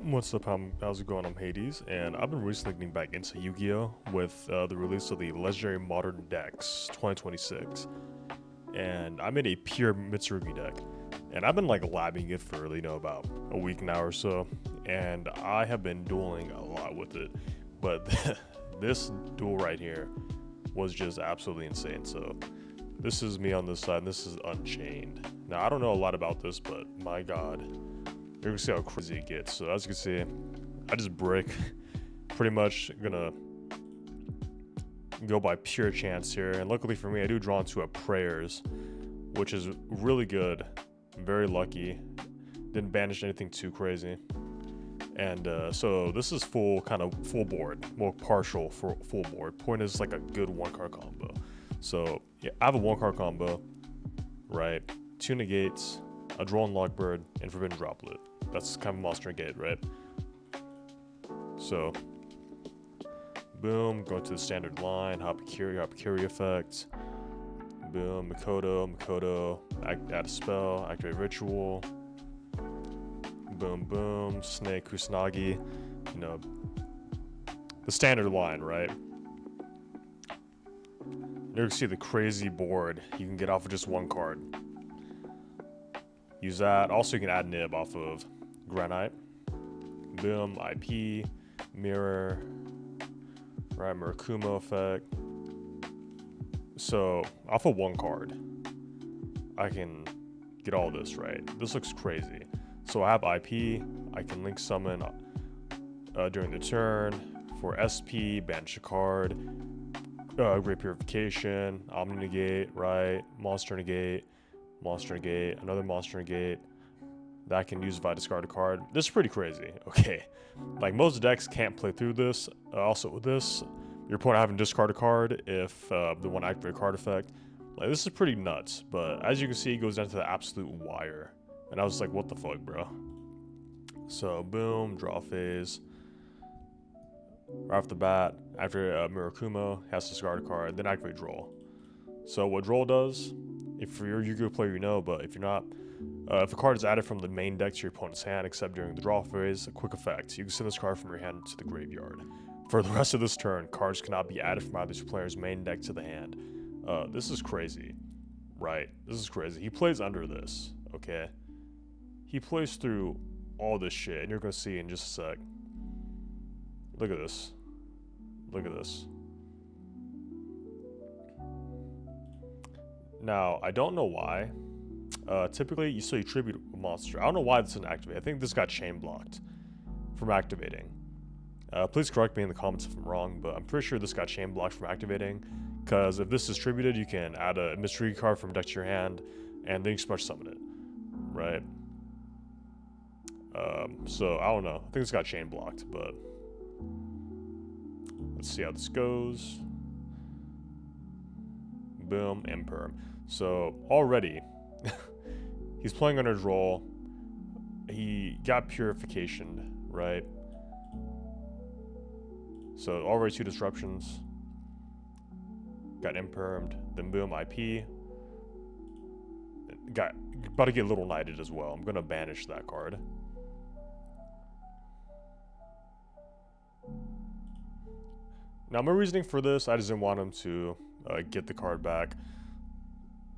What's up, how's it going? I'm Hades, and I've been recently getting back into Yu-Gi-Oh! With the release of the Legendary Modern Decks 2026. And I made a Pure Mitsurugi deck. And I've been like labbing it for, about a week now or so. And I have been dueling a lot with it. But this duel right here was just absolutely insane. So this is me on this side, and this is Unchained. Now, I don't know a lot about this, but my god. You're gonna see how crazy it gets. So as you can see, I just brick. Pretty much gonna go by pure chance here. And luckily for me, I do draw into a prayers, which is really good. I'm very lucky. Didn't banish anything too crazy. And so this is full board. Well, partial for full board. Point is like a good one card combo. So yeah, I have a one card combo, right? 2 negates, a Drawn Lockbird, and Forbidden Droplet. That's kind of monster negate, right? So, boom, go to the standard line, Hapakiri effect. Boom, Makoto, add a spell, activate ritual. Boom, boom, Snake, Kusanagi. You know, the standard line, right? You can see the crazy board you can get off of just one card. Use that. Also, you can add Nib off of Granite. Boom, IP, Mirror, right, Murakumo effect. So, off of one card, I can get all this, right? This looks crazy. So, I have IP, I can link summon during the turn. For SP, banish a card. Great Purification, Omni Negate, right? Monster Negate, another Monster Negate. That I can use if I discard a card. This is pretty crazy, okay? Like, most decks can't play through this. Also with this, your opponent having to discard a card if they want to activate a card effect. Like, this is pretty nuts, but as you can see, it goes down to the absolute wire. And I was like, what the fuck, bro? So, boom, draw phase. Right off the bat, after Murakumo has to discard a card, then activate draw. So what draw does, if you're a Yu-Gi-Oh player, you know, but if you're not, if a card is added from the main deck to your opponent's hand, except during the draw phase, a quick effect. You can send this card from your hand to the graveyard. For the rest of this turn, cards cannot be added from either player's main deck to the hand. This is crazy, right? This is crazy. He plays under this, okay? He plays through all this shit, and you're gonna see in just a sec. Look at this. Look at this. Now, I don't know why. Typically, you tribute a monster. I don't know why this didn't activate. I think this got chain blocked from activating. Please correct me in the comments if I'm wrong, but I'm pretty sure this got chain blocked from activating. Because if this is tributed, you can add a mystery card from deck to your hand, and then you can smash summon it, right? So I don't know. I think this got chain blocked, but let's see how this goes. Boom, Imperm. So already, he's playing under draw. He got Purification, right? So already 2 disruptions. Got Impermed. Then boom, IP. Got about to get Little Knighted as well. I'm gonna banish that card. Now, my reasoning for this, I just didn't want him to get the card back.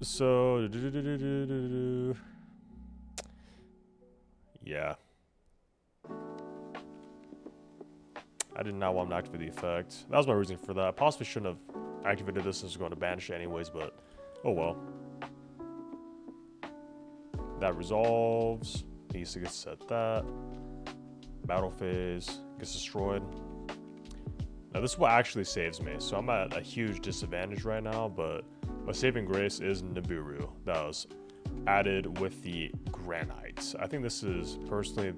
So, yeah. I did not want him to activate the effect. That was my reasoning for that. I possibly shouldn't have activated this since I was going to banish it anyways, but oh well. That resolves. He needs to get set that. Battle phase. Gets destroyed. Now this is what actually saves me, so I'm at a huge disadvantage right now, but my saving grace is Nibiru. That was added with the Granite. I think this is personally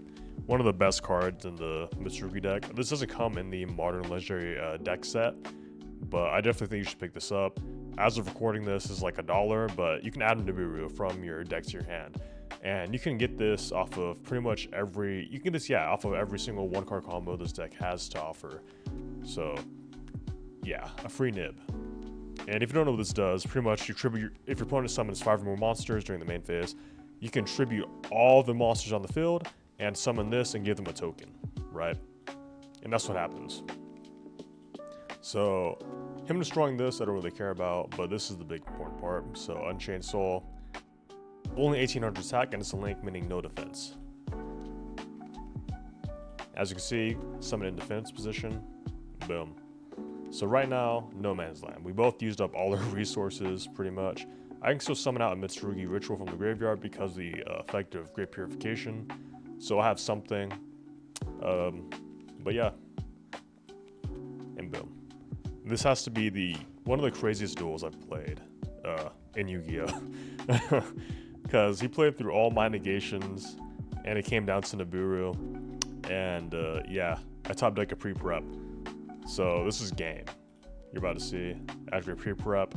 one of the best cards in the Mitsurugi deck. This doesn't come in the Modern Legendary deck set, but I definitely think you should pick this up. As of recording this, is like $1, but you can add Nibiru from your deck to your hand. And you can get this off of pretty much every, you can get this, yeah, off of every single one card combo this deck has to offer. So, yeah, a free nib. And if you don't know what this does, pretty much you tribute, if your opponent summons 5 or more monsters during the main phase, you can tribute all the monsters on the field and summon this and give them a token, right? And that's what happens. So him destroying this, I don't really care about, but this is the big important part. So Unchained Soul, only 1800 attack, and it's a link, meaning no defense. As you can see, summon in defense position, boom. So right now, no man's land. We both used up all our resources, pretty much. I can still summon out a Mitsurugi ritual from the graveyard because of the effect of Great Purification. So I have something. But yeah. And boom. This has to be one of the craziest duels I've played in Yu-Gi-Oh! Because he played through all my negations, and it came down to Nibiru. And yeah, I top deck a pre-prep. So this is game. You're about to see. Activate pre-prep.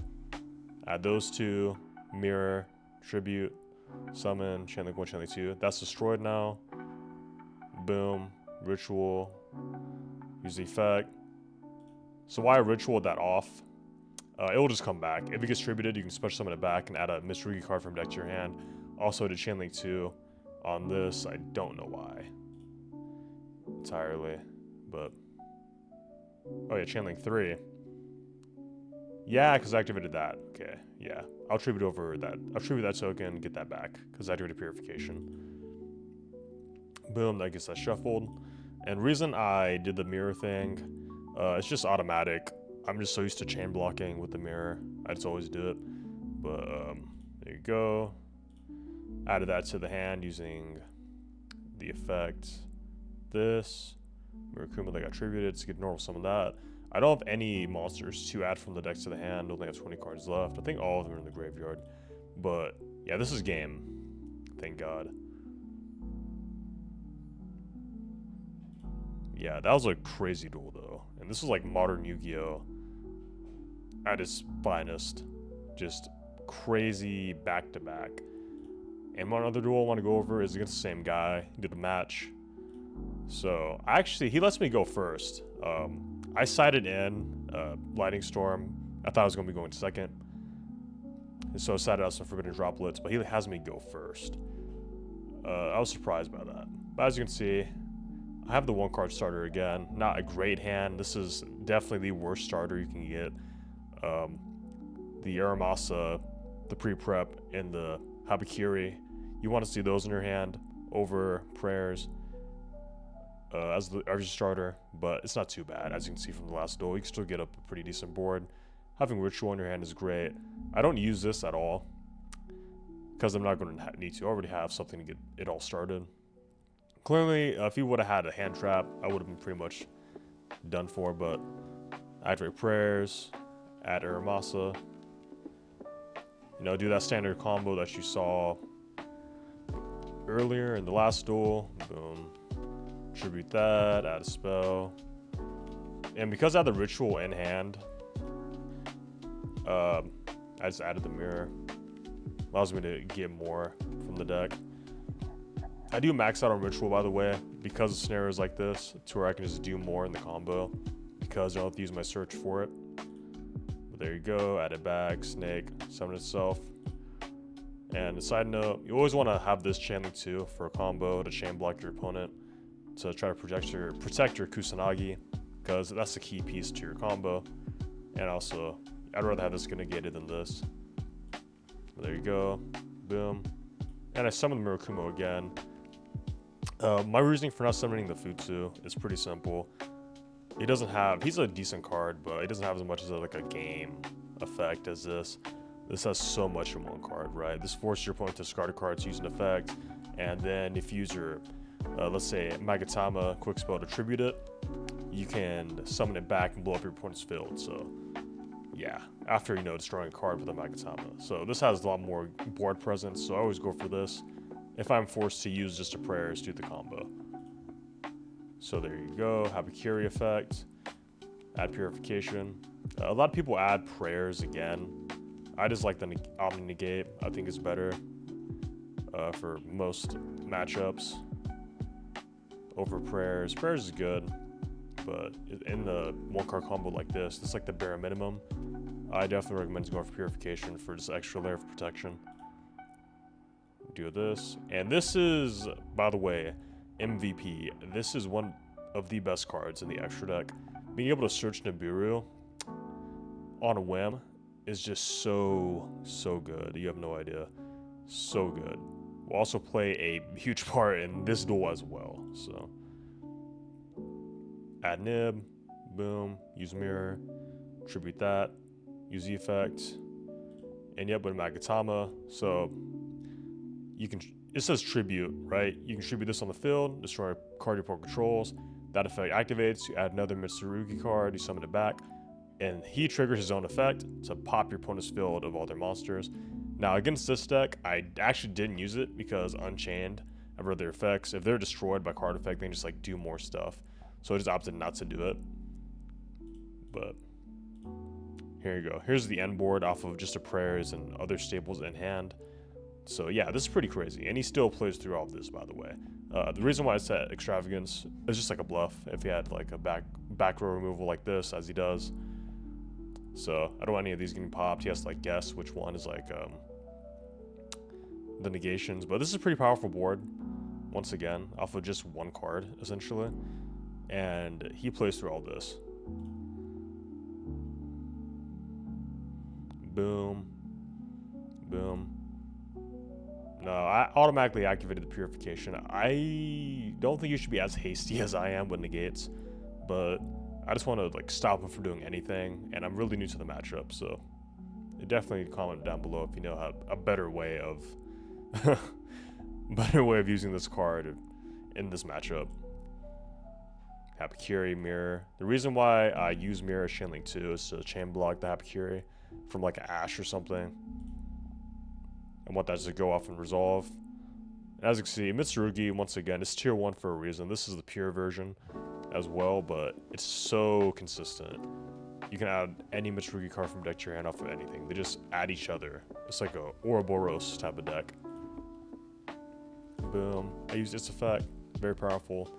Add those two. Mirror. Tribute. Summon. Chainlink 1, Chainlink 2. That's destroyed now. Boom. Ritual. Use the effect. So why ritual that off? It will just come back. If it gets tributed, you can special summon it back and add a Mitsurugi card from deck to your hand. Also to Chainlink 2 on this. I don't know why. Entirely. But oh yeah, Chainlink 3. Yeah, because I activated that. Okay, yeah. I'll tribute over that. I'll tribute that token, get that back, because I activated Purification. Boom, that gets that shuffled. And reason I did the mirror thing, it's just automatic. I'm just so used to chain blocking with the mirror. I just always do it. But there you go. Added that to the hand using the effect. This. Mirakuma that got tributed to get normal summon that. I don't have any monsters to add from the deck to the hand. Only have 20 cards left. I think all of them are in the graveyard. But yeah, this is game. Thank God. Yeah, that was a crazy duel though. And this is like modern Yu-Gi-Oh! At its finest. Just crazy back to back. And one other duel I want to go over is against the same guy. Did a match. So actually, he lets me go first. I sided in Lightning Storm. I thought I was going to be going second. And so I sided out some Forbidden Droplets, but he has me go first. I was surprised by that. But as you can see, I have the 1-card starter again. Not a great hand. This is definitely the worst starter you can get. The Aramasa, the pre-prep, and the Habakiri. You want to see those in your hand over prayers. As the RG starter, but it's not too bad. As you can see from the last duel, you can still get up a pretty decent board. Having Ritual in your hand is great. I don't use this at all because I'm not going to need to. I already have something to get it all started. Clearly, if he would have had a hand trap, I would have been pretty much done for, but activate prayers, add Aramasa. You know, do that standard combo that you saw earlier in the last duel. Boom. Tribute that, add a spell. And because I have the ritual in hand, I just added the mirror. Allows me to get more from the deck. I do max out on ritual, by the way, because of scenarios like this, to where I can just do more in the combo, because I don't have to use my search for it. But there you go, add it back, snake, summon itself. And a side note, you always want to have this Chainlink 2 for a combo to chain block your opponent, to try to protect your Kusanagi, because that's the key piece to your combo. And also, I'd rather have this negated than this. There you go, boom. And I summoned Murakumo again. My reasoning for not summoning the Futsu is pretty simple. He's a decent card, but he doesn't have as much as like a game effect as this. This has so much in one card, right? This forces your opponent to discard a card to use an effect, and then if you use your, let's say, Magatama quick spell to tribute it, you can summon it back and blow up your opponent's field. So, yeah, after, destroying a card with a Magatama. So this has a lot more board presence, so I always go for this if I'm forced to use just a prayers to do the combo. So there you go, Habakiri effect, add purification. A lot of people add prayers again. I just like the Omni Negate. I think it's better for most matchups over prayers. Prayers is good, but in the one card combo like this, it's like the bare minimum. I definitely recommend going for Purification for just extra layer of protection. Do this. And this is, by the way, MVP. This is one of the best cards in the extra deck. Being able to search Nibiru on a whim is just so good. You have no idea. So good. Will also play a huge part in this duel as well. So add Nib, boom, use mirror, tribute that, use the effect, and yep, with Magatama. So you can, it says tribute, right? You can tribute this on the field, destroy a card your opponent controls. That effect activates, you add another Mitsurugi card, you summon it back, and he triggers his own effect to pop your opponent's field of all their monsters. Now against this deck, I actually didn't use it because Unchained, I've read their effects. If they're destroyed by card effect, they can just like do more stuff. So I just opted not to do it. But here you go. Here's the end board off of just a prayers and other staples in hand. So yeah, this is pretty crazy. And he still plays through all of this, by the way. The reason why I said Extravagance is just like a bluff. If he had like a back row removal like this, as he does. So I don't want any of these getting popped. He has to like guess which one is like the negations. But this is a pretty powerful board, once again, off of just one card, essentially. And he plays through all this. Boom. Boom. No, I automatically activated the Purification. I don't think you should be as hasty as I am with negates, but I just want to like stop him from doing anything, and I'm really new to the matchup, so definitely comment down below if you know how a better way of using this card in this matchup. Hapakiri, Mirror. The reason why I use Mirror Chainlink 2 is to chain block the Hapakiri from like an Ash or something. I want that to go off and resolve. And as you can see, Mitsurugi, once again, is tier 1 for a reason. This is the pure version as well, but it's so consistent. You can add any Mitsurugi card from deck to your hand off of anything. They just add each other. It's like a Ouroboros type of deck. Boom. I use this effect. Very powerful.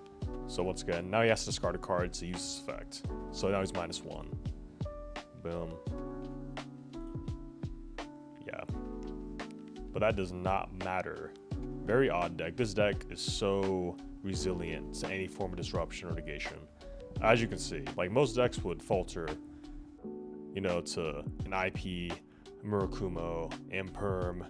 So once again, now he has to discard a card to use this effect. So now he's -1. Boom. Yeah. But that does not matter. Very odd deck. This deck is so resilient to any form of disruption or negation. As you can see, like most decks would falter, you know, to an IP, Murakumo, Imperm,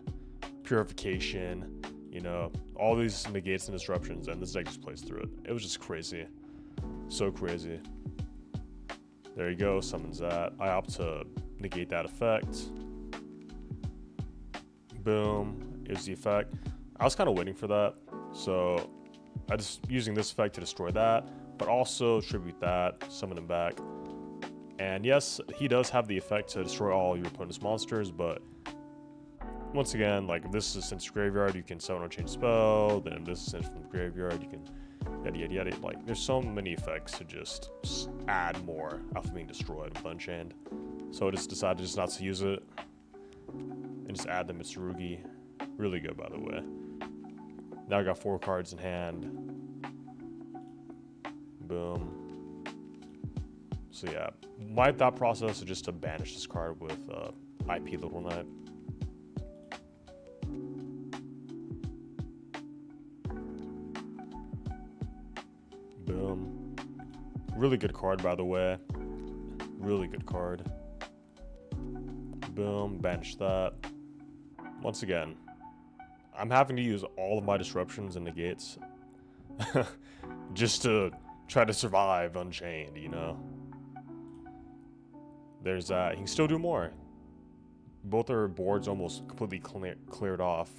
Purification, you know, all these negates and disruptions, and this deck just plays through it. It was just crazy. So crazy. There you go, summons that. I opt to negate that effect. Boom, is the effect. I was kind of waiting for that, so I just using this effect to destroy that, but also tribute that, summon him back. And yes, he does have the effect to destroy all your opponent's monsters, but once again, like if this is sent to graveyard, you can summon or change spell. Then if this is sent from the graveyard, you can yada yada yada. Like there's so many effects to just add more after being destroyed with Unchained. So I just decided just not to use it and just add the Mitsurugi. Really good, by the way. Now I got 4 cards in hand. Boom. So yeah, my thought process is just to banish this card with IP Little Knight. Boom. Really good card, by the way. Really good card. Boom, banish that. Once again, I'm having to use all of my disruptions and negates just to try to survive Unchained, you know? There's that. He can still do more. Both our boards almost completely cleared off.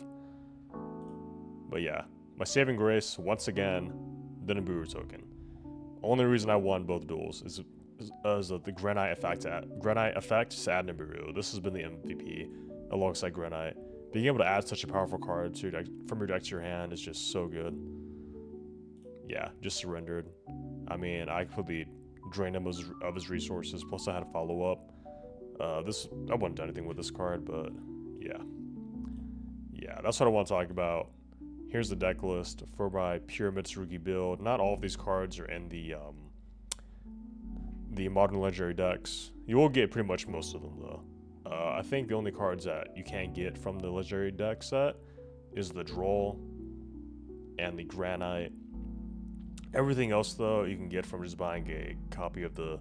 But yeah, my saving grace, once again, the Nibiru token. Only reason I won both duels is the Granite effect to add Nibiru. This has been the MVP alongside Granite. Being able to add such a powerful card to your deck, from your deck to your hand is just so good. Yeah, just surrendered. I mean, I completely drained him of his resources, plus I had to follow up. I wouldn't do anything with this card, but yeah. Yeah, that's what I want to talk about. Here's the deck list for my Pure Mitsurugi build. Not all of these cards are in the the modern legendary decks. You will get pretty much most of them though. I think the only cards that you can't get from the legendary deck set is the Droll and the Granite. Everything else though you can get from just buying a copy of the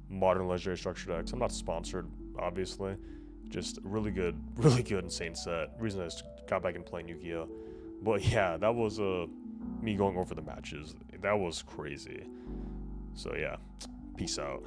modern legendary structure decks. I'm not sponsored, obviously. Just really good, insane set. Reason I just got back and playing Yugioh. But yeah, that was me going over the matches. That was crazy. So yeah, peace out.